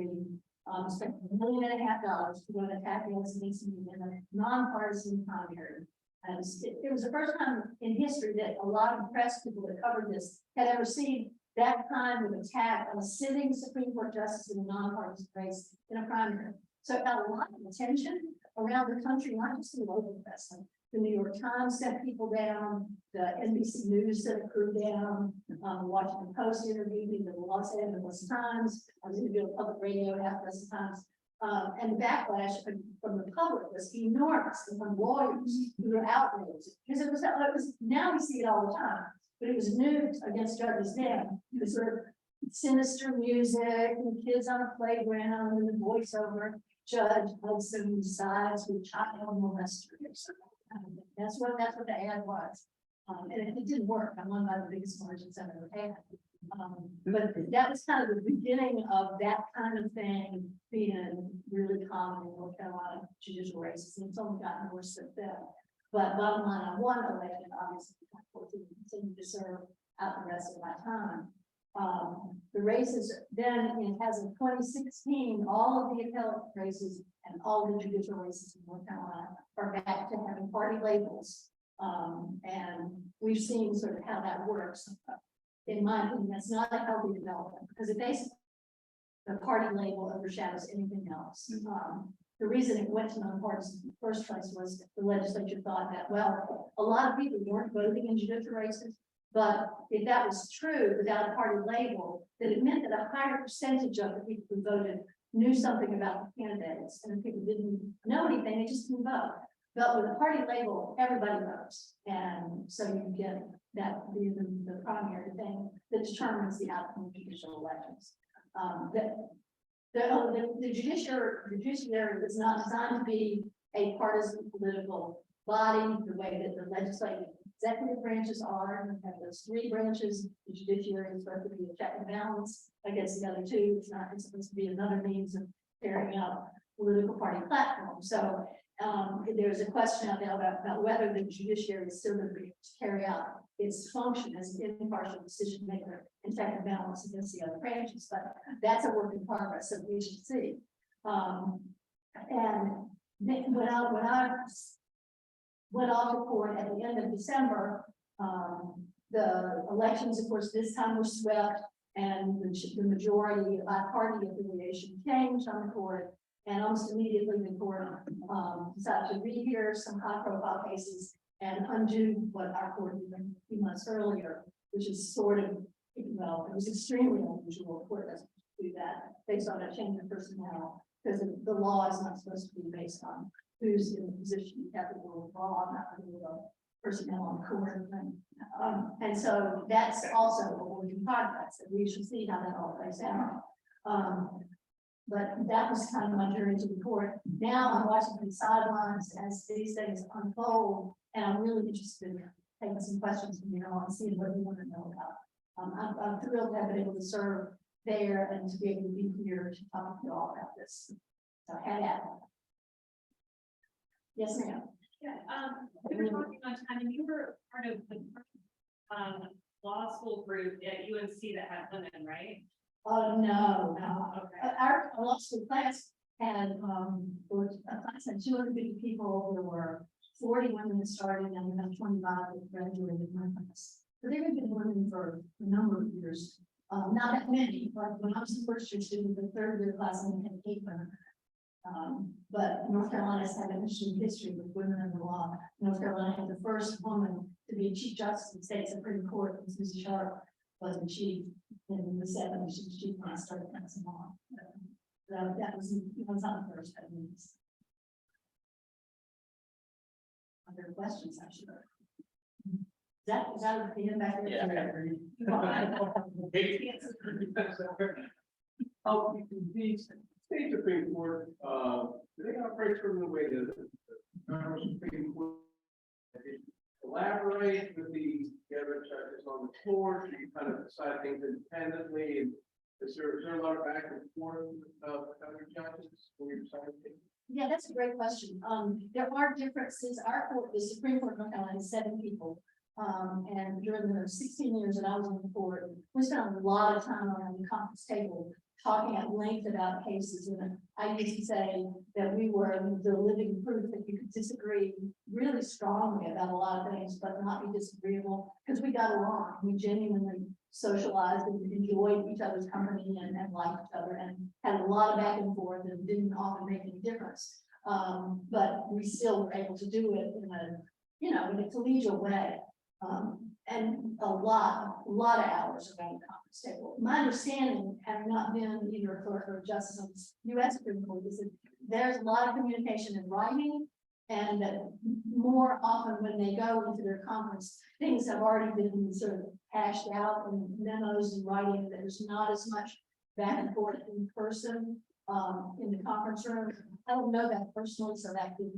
spent $1.5 million to go and attack against me in a nonpartisan primary. And it was the first time in history that a lot of press people that covered this had ever seen that kind of attack on a sitting Supreme Court justice in a nonpartisan race in a primary. So it got a lot of attention around the country, not just in the local press. The New York Times sent people down, the NBC News sent a crew down, Washington Post interviewed me, the Los Angeles Times, I was interviewing public radio half the Times. And the backlash from the public was enormous, and from lawyers who were outraged, because it was now we see it all the time, but it was new against judges then. It was sort of sinister music and kids on a playground and the voiceover. Judge Hudson decides who child molester or something. That's what the ad was, and it didn't work. I won by the biggest margins I've ever had. But that was kind of the beginning of that kind of thing being really common in North Carolina judicial races, and it's only gotten worse since then. But bottom line, I won election, obviously, continued to serve out the rest of my time. The races then, as of 2016, all of the appellate races and all the judicial races in North Carolina are back to having party labels. And we've seen sort of how that works. In my opinion, that's not a healthy development, because it basically, the party label overshadows anything else. The reason it went to nonpartisan in the first place was the legislature thought that, well, a lot of people weren't voting in judicial races, but if that was true without a party label, then it meant that a higher percentage of the people who voted knew something about the candidates, and if people didn't know anything, they just didn't vote. But with a party label, everybody votes, and so you get that being the primary thing that determines the outcome of judicial elections. The judiciary is not designed to be a partisan political body the way that the legislative executive branches are. We have those 3 branches. The judiciary is supposed to be a check and balance against the other 2. It's supposed to be another means of carrying out political party platforms. So there's a question out there about whether the judiciary is still going to be able to carry out its function as an impartial decision maker and check and balance against the other branches, but that's a work in progress that we should see. And then when I went off to court at the end of December, the elections, of course, this time were swept, and the majority by party affiliation changed on the court. And almost immediately the court decided to rehear some high profile cases and undo what our court did a few months earlier, which is sort of, well, it was extremely unusual. The court doesn't do that based on a change of personnel, because the law is not supposed to be based on who's in the position of capital law, not the personnel on the court. And so that's also a work in progress, and we should see how that all plays out. But that was kind of my journey to the court. Now I'm watching the sidelines as these things unfold, and I'm really interested in taking some questions from you all and seeing what you want to know about. I'm thrilled to have been able to serve there and to be able to be here to talk to you all about this. So head at it. Yes, ma'am. Yeah, we were talking on time, and you were part of the law school group at UNC that had women, right? Oh, no. Okay. Our law school class had, a class had 250 people. There were 40 women that started, and we had 25 that graduated my class. But they've been women for a number of years. Not that many, but when I was the first year student, the third year class, I had 8 women. But North Carolina's had an interesting history with women in the law. North Carolina had the first woman to be Chief Justice of the State Supreme Court, Susie Sharp was the chief in the 70s. She was chief when I started practicing law. That was not the first. Other questions, I'm sure. Is that a opinion back there? Oh, the state Supreme Court, do they operate sort of the way the Supreme Court collaborate with the other judges on the floor? Do you kind of decide things independently? And is there a lot of back and forth of other judges when you're deciding things? Yeah, that's a great question. There are differences. Our court, the Supreme Court of North Carolina, has 7 people. And during the 16 years that I was on the court, we spent a lot of time around the conference table talking at length about cases. And I used to say that we were the living proof that you could disagree really strongly about a lot of things, but not be disagreeable, because we got along. We genuinely socialized and enjoyed each other's company and liked each other and had a lot of back and forth and didn't often make any difference. But we still were able to do it in a collegial way. And a lot of hours around the conference table. My understanding, having not been either a clerk or a justice on the U.S. Supreme Court, is that there's a lot of communication in writing, and that more often when they go into their conference, things have already been sort of hashed out in memos and writing. There's not as much back and forth in person in the conference room. I don't know that personally, so that could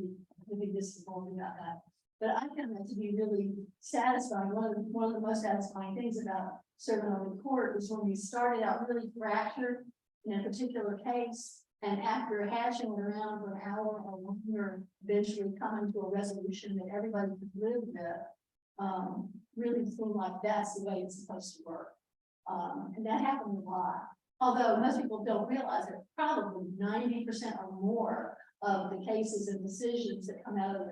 be disappointing about that. But I found that to be really satisfying. One of the most satisfying things about serving on the court was when we started out really fractured in a particular case, and after hashing it around for an hour or longer, eventually coming to a resolution that everybody could live with, really seemed like that's the way it's supposed to work. And that happened a lot. Although most people don't realize that probably 90% or more of the cases and decisions that come out of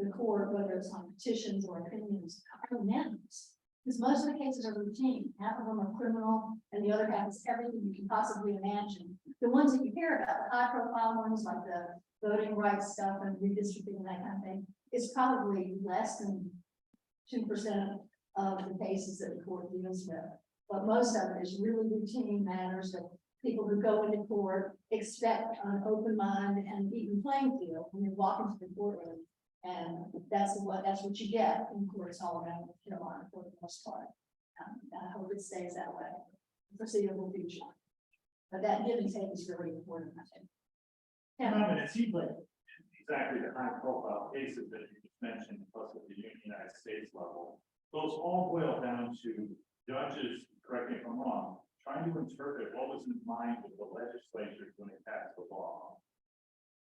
the court, whether it's on petitions or opinions, are unanimous. Because most of the cases are routine. Half of them are criminal, and the other half is everything you can possibly imagine. The ones that you hear about, the high profile ones like the voting rights stuff and redistricting and that kind of thing, is probably less than 2% of the cases that the court deals with. But most of it is really routine matters that people who go into court expect an open mind and even playing field when you walk into the courtroom. And that's what you get in courts all around North Carolina for the most part. I hope it stays that way for the foreseeable future. But that give and take is really important, I think. And it seems like exactly the high profile cases that you just mentioned, plus at the United States level, those all boil down to judges, correct me if I'm wrong, trying to interpret what was in mind of the legislature when it passed the law.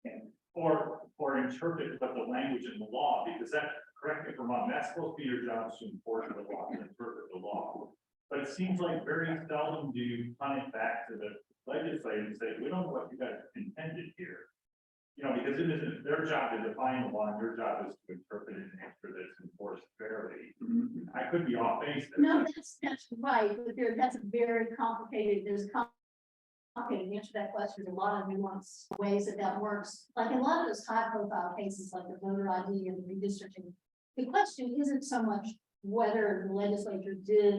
And or interpret what the language in the law, because that correct me if I'm wrong, that's supposed to be your job to enforce the law, to interpret the law. But it seems like very seldom do you punt it back to the legislature and say, we don't know what you guys intended here. You know, because it isn't their job to define the law, and your job is to interpret it and make sure that it's enforced fairly. I could be off base there. No, that's right, but that's a very complicated, complicated answer to that question, there's a lot of nuanced ways that works. Like in a lot of those high profile cases, like the voter ID and the redistricting, the question isn't so much whether the legislature did,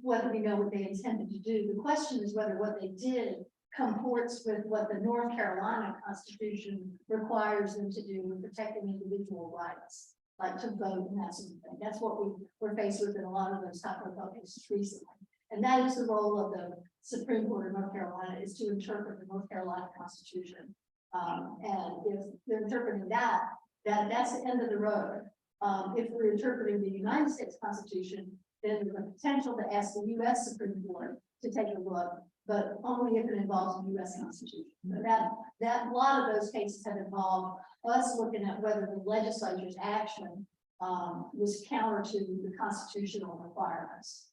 whether we know what they intended to do. The question is whether what they did comports with what the North Carolina Constitution requires them to do in protecting individual rights, like to vote and that sort of thing. That's what we're faced with in a lot of those high profile cases recently. And that is the role of the Supreme Court of North Carolina, is to interpret the North Carolina Constitution. And if they're interpreting that's the end of the road. If we're interpreting the United States Constitution, then there's a potential to ask the U.S. Supreme Court to take a look, but only if it involves the U.S. Constitution. That a lot of those cases have involved us looking at whether the legislature's action was counter to the constitutional requirements.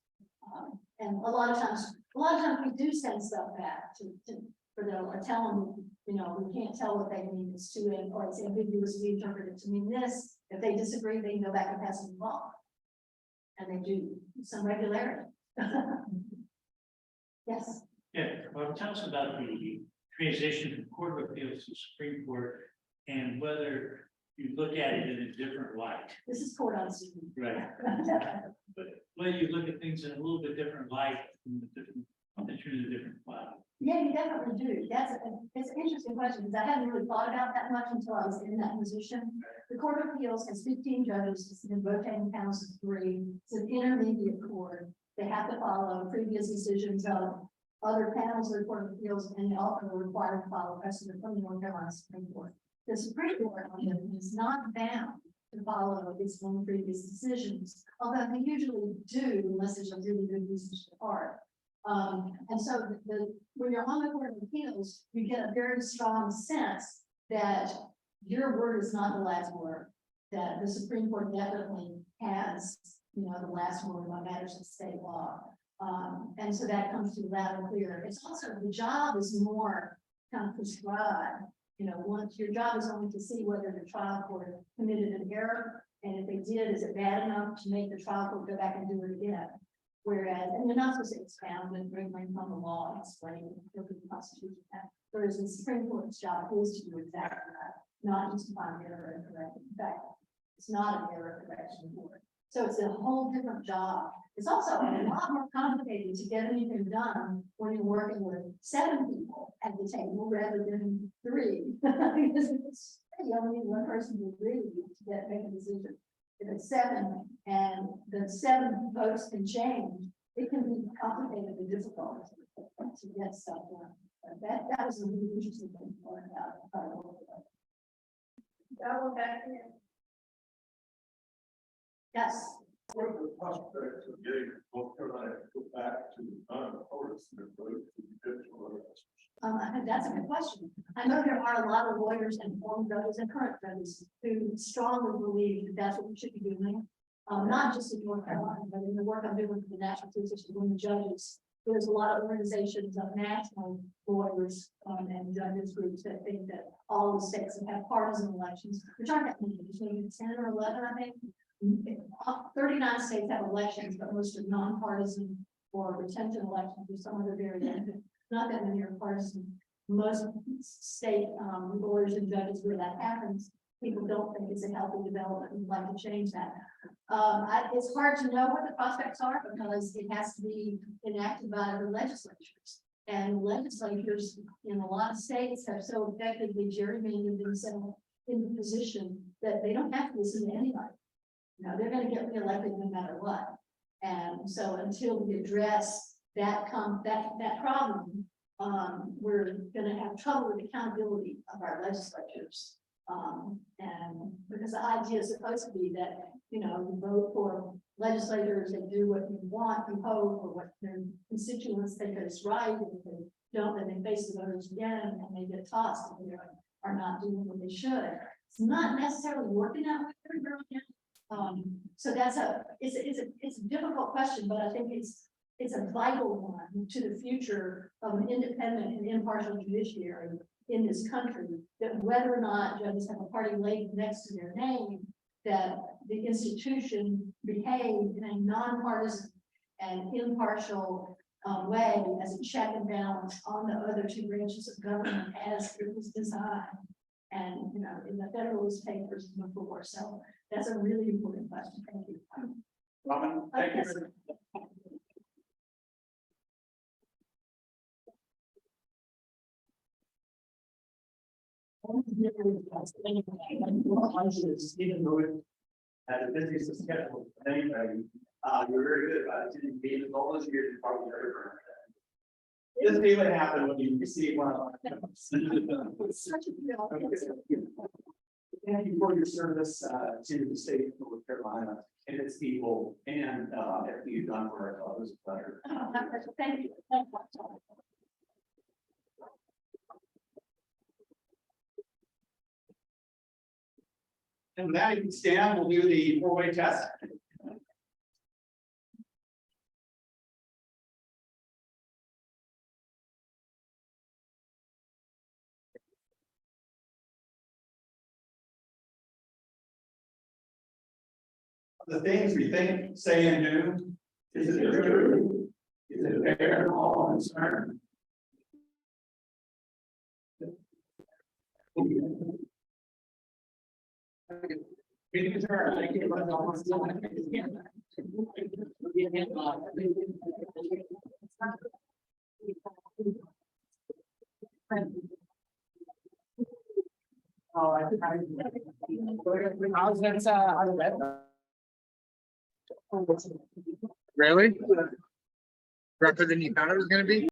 And a lot of times we do send stuff back for them, or tell them, you know, we can't tell what they mean, it's too, or it's ambiguous, we interpret it to mean this. If they disagree, they can go back and pass a law. And they do some regularity. Yes. Yeah, well, tell us about the transition from Court of Appeals to Supreme Court and whether you look at it in a different light. This is court on Zoom. Right. But whether you look at things in a little bit different light, from a different cloud. Yeah, you definitely do. It's an interesting question because I hadn't really thought about that much until I was in that position. The Court of Appeals has 15 judges, it's in rotating panels of 3. It's an intermediate court. They have to follow previous decisions of other panels of the Court of Appeals, and they also are required to follow precedent from the North Carolina Supreme Court. The Supreme Court is not bound to follow its own previous decisions, although they usually do unless there's a really good reason to depart. And so when you're on the Court of Appeals, you get a very strong sense that your word is not the last word, that the Supreme Court definitely has, you know, the last word on matters of state law. And so that comes to loud and clear. It's also, the job is more kind of prescribed. You know, once your job is only to see whether the trial court committed an error, and if they did, is it bad enough to make the trial court go back and do it again? Whereas, and you're not supposed to expound and bring from the law and explain the Constitution. Whereas the Supreme Court's job is to do exactly that, not just to find error and correct. In fact, it's not an error correction board. So it's a whole different job. It's also a lot more complicated to get anything done when you're working with 7 people at the table rather than 3. Because it's, you only need one person to agree to make a decision. If it's 7 and the 7 votes can change, it can be complicated and difficult to get stuff done. But that was a really interesting thing to learn about. Yes. What are the prospects of getting North Carolina to go back to unopposed vote to judicial elections? I think that's a good question. I know there are a lot of lawyers and former judges and current judges who strongly believe that that's what we should be doing. Not just in North Carolina, but in the work I'm doing with the National Association of Women Judges. There's a lot of organizations of national lawyers and judges groups that think that all the states that have partisan elections, which aren't that many, there's maybe 10 or 11, I think. 39 states have elections, but most are nonpartisan or retention elections or some other variation. Not that many are partisan. Most state lawyers and judges where that happens, people don't think it's a healthy development. We'd like to change that. It's hard to know what the prospects are because it has to be enacted by the legislatures. And legislatures in a lot of states have so effectively gerrymandered themselves in the position that they don't have to listen to anybody. You know, they're going to get reelected no matter what. And so until we address that problem, we're going to have trouble with accountability of our legislatures. And because the idea is supposed to be that, you know, you vote for legislators that do what you want, you hope, or what their constituents think is right, and if they don't, then they face the voters again and they get tossed and they are not doing what they should. It's not necessarily working out very well yet. So it's a difficult question, but I think it's a vital one to the future of an independent and impartial judiciary in this country, that whether or not judges have a party labeled next to their name, that the institution behaved in a nonpartisan and impartial way as a check and balance on the other two branches of government as it was designed. And, you know, in the Federalist Papers and before, so that's a really important question. Thank you. Robin, thank you. Even though it had the busiest schedule of anybody, you're very good about it. Didn't be as all those years, you probably never. Just see what happened when you receive one of our. It's such a real. Thank you for your service to the state of North Carolina and its people, and everything you've done for our fellows. It's a pleasure. Thank you. And with that, you can stand, we'll do the four-way test. The things we think, say, and do, is it true? Is it fair and all concerned? Really? Rougher than you thought it was gonna be?